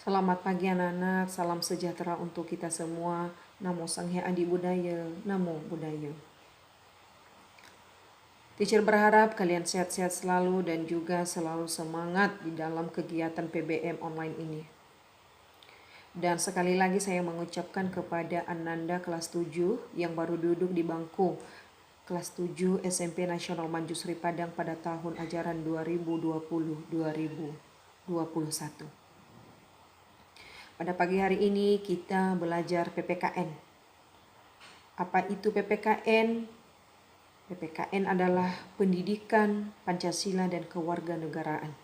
Selamat pagi anak-anak, salam sejahtera untuk kita semua. Namo Sang Hyang Adi Budaya, Namo Buddhaya. Teacher berharap kalian sehat-sehat selalu dan juga selalu semangat di dalam kegiatan PBM online ini. Dan sekali lagi saya mengucapkan kepada Ananda kelas 7 yang baru duduk di bangku kelas 7 SMP Nasional Manjusri Padang pada tahun ajaran 2020-2021. Pada pagi hari ini kita belajar PPKN. Apa itu PPKN? PPKN adalah pendidikan Pancasila dan kewarganegaraan.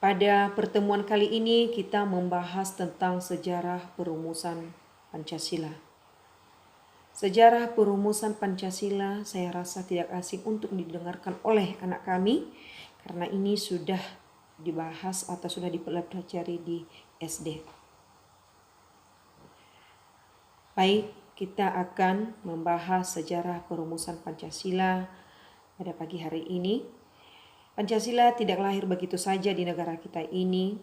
Pada pertemuan kali ini kita membahas tentang sejarah perumusan Pancasila. Sejarah perumusan Pancasila saya rasa tidak asing untuk didengarkan oleh anak kami karena ini sudah dibahas atau sudah dipelajari di SD. Baik, kita akan membahas sejarah perumusan Pancasila pada pagi hari ini. Pancasila tidak lahir begitu saja di negara kita ini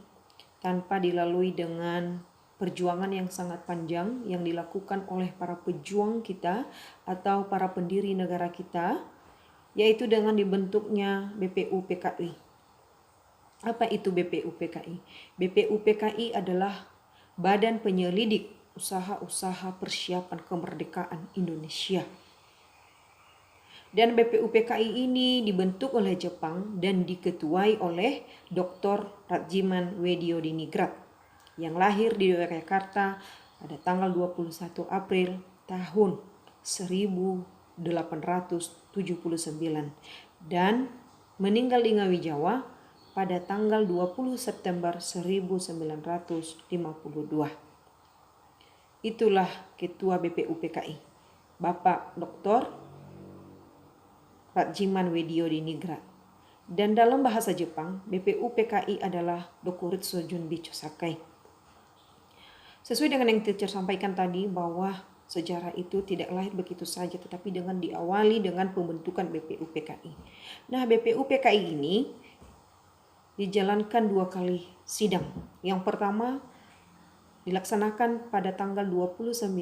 tanpa dilalui dengan perjuangan yang sangat panjang yang dilakukan oleh para pejuang kita atau para pendiri negara kita, yaitu dengan dibentuknya BPUPKI. Apa itu BPUPKI? BPUPKI adalah Badan Penyelidik Usaha-Usaha Persiapan Kemerdekaan Indonesia. Dan BPUPKI ini dibentuk oleh Jepang dan diketuai oleh Dr. Rajiman Weddiodiningrat yang lahir di Yogyakarta pada tanggal 21 April tahun 1879 dan meninggal di Ngawi Jawa pada tanggal 20 September 1952. Itulah Ketua BPUPKI, Bapak Dr. Rajiman Weddiodiningrat. Dan dalam bahasa Jepang, BPUPKI adalah Dokuritsu Junbi Chosakai. Sesuai dengan yang teacher sampaikan tadi bahwa sejarah itu tidak lahir begitu saja tetapi dengan diawali dengan pembentukan BPUPKI. Nah, BPUPKI ini dijalankan 2 kali sidang. Yang pertama dilaksanakan pada tanggal 29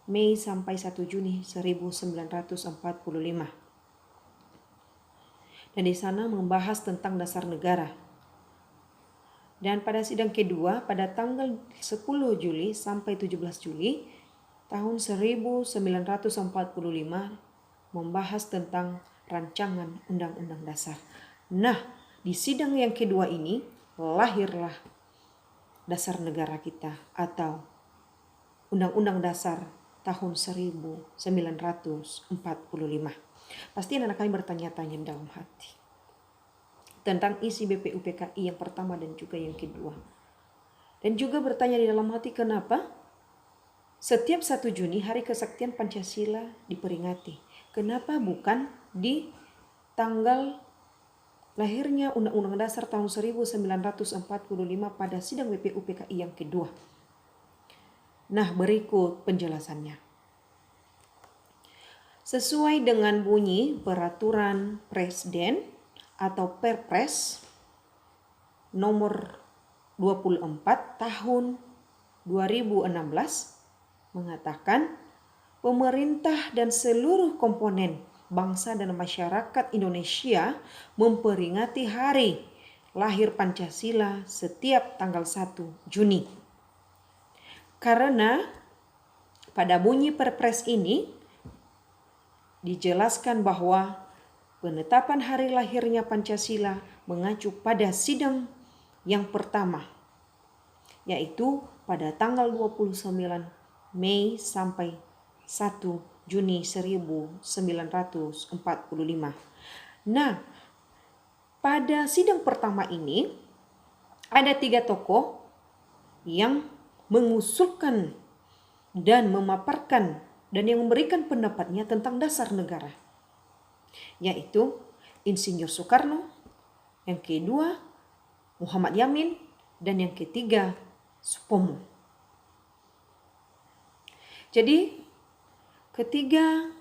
Mei sampai 1 Juni 1945. Dan di sana membahas tentang dasar negara. Dan pada sidang kedua pada tanggal 10 Juli sampai 17 Juli tahun 1945 membahas tentang rancangan Undang-Undang Dasar. Nah, di sidang yang kedua ini lahirlah dasar negara kita atau Undang-Undang Dasar tahun 1945. Pasti anak kami bertanya-tanya dalam hati tentang isi BPUPKI yang pertama dan juga yang kedua. Dan juga bertanya di dalam hati kenapa setiap 1 Juni Hari Kesaktian Pancasila diperingati. Kenapa bukan di tanggal lahirnya Undang-Undang Dasar tahun 1945 pada sidang BPUPKI yang kedua. Nah, berikut penjelasannya. Sesuai dengan bunyi Peraturan Presiden atau Perpres nomor 24 tahun 2016 mengatakan pemerintah dan seluruh komponen bangsa dan masyarakat Indonesia memperingati hari lahir Pancasila setiap tanggal 1 Juni. Karena pada bunyi Perpres ini dijelaskan bahwa penetapan hari lahirnya Pancasila mengacu pada sidang yang pertama, yaitu pada tanggal 29 Mei sampai 1 Juni 1945. Nah, pada sidang pertama ini ada 3 tokoh yang mengusulkan dan memaparkan dan yang memberikan pendapatnya tentang dasar negara, yaitu Insinyur Soekarno, yang kedua Muhammad Yamin, dan yang ketiga Supomo. Jadi ketiga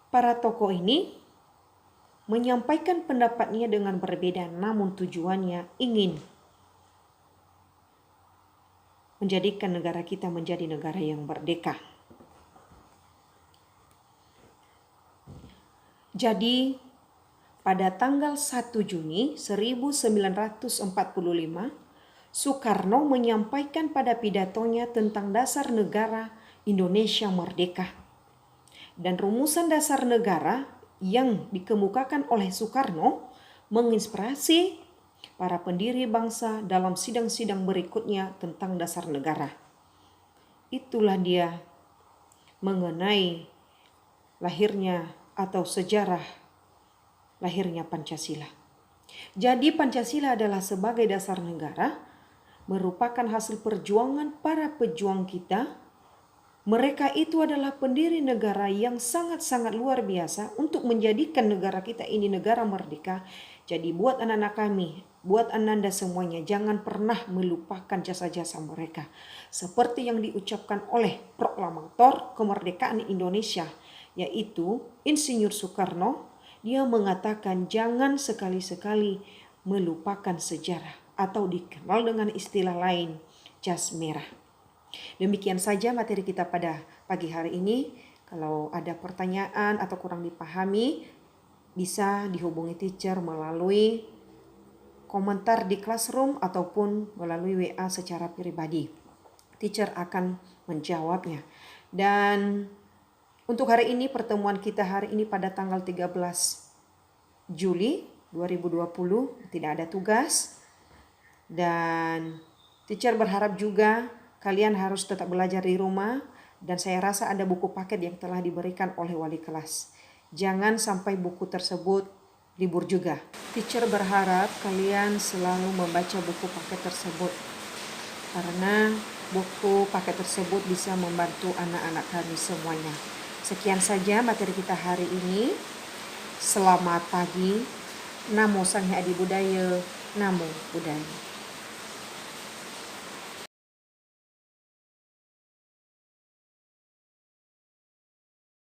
para tokoh ini menyampaikan pendapatnya dengan berbeda, namun tujuannya ingin menjadikan negara kita menjadi negara yang merdeka. Jadi, pada tanggal 1 Juni 1945, Soekarno menyampaikan pada pidatonya tentang dasar negara Indonesia merdeka. Dan rumusan dasar negara yang dikemukakan oleh Soekarno menginspirasi para pendiri bangsa dalam sidang-sidang berikutnya tentang dasar negara. Itulah dia mengenai lahirnya atau sejarah lahirnya Pancasila. Jadi Pancasila adalah sebagai dasar negara, merupakan hasil perjuangan para pejuang kita. Mereka itu adalah pendiri negara yang sangat-sangat luar biasa untuk menjadikan negara kita ini negara merdeka. Jadi buat anak-anak kami, buat Ananda semuanya, jangan pernah melupakan jasa-jasa mereka. Seperti yang diucapkan oleh proklamator kemerdekaan Indonesia, yaitu Insinyur Soekarno. Dia mengatakan jangan sekali-sekali melupakan sejarah atau dikenal dengan istilah lain, jas merah. Demikian saja materi kita pada pagi hari ini. Kalau ada pertanyaan atau kurang dipahami, bisa dihubungi teacher melalui komentar di classroom ataupun melalui WA secara pribadi. Teacher akan menjawabnya. Dan untuk hari ini, pertemuan kita hari ini pada tanggal 13 Juli 2020 tidak ada tugas. Dan teacher berharap juga kalian harus tetap belajar di rumah. Dan saya rasa ada buku paket yang telah diberikan oleh wali kelas. Jangan sampai buku tersebut libur juga. Teacher berharap kalian selalu membaca buku paket tersebut. Karena buku paket tersebut bisa membantu anak-anak kami semuanya. Sekian saja materi kita hari ini. Selamat pagi. Namo Sanghyadi Budaya. Namo Buddhaya.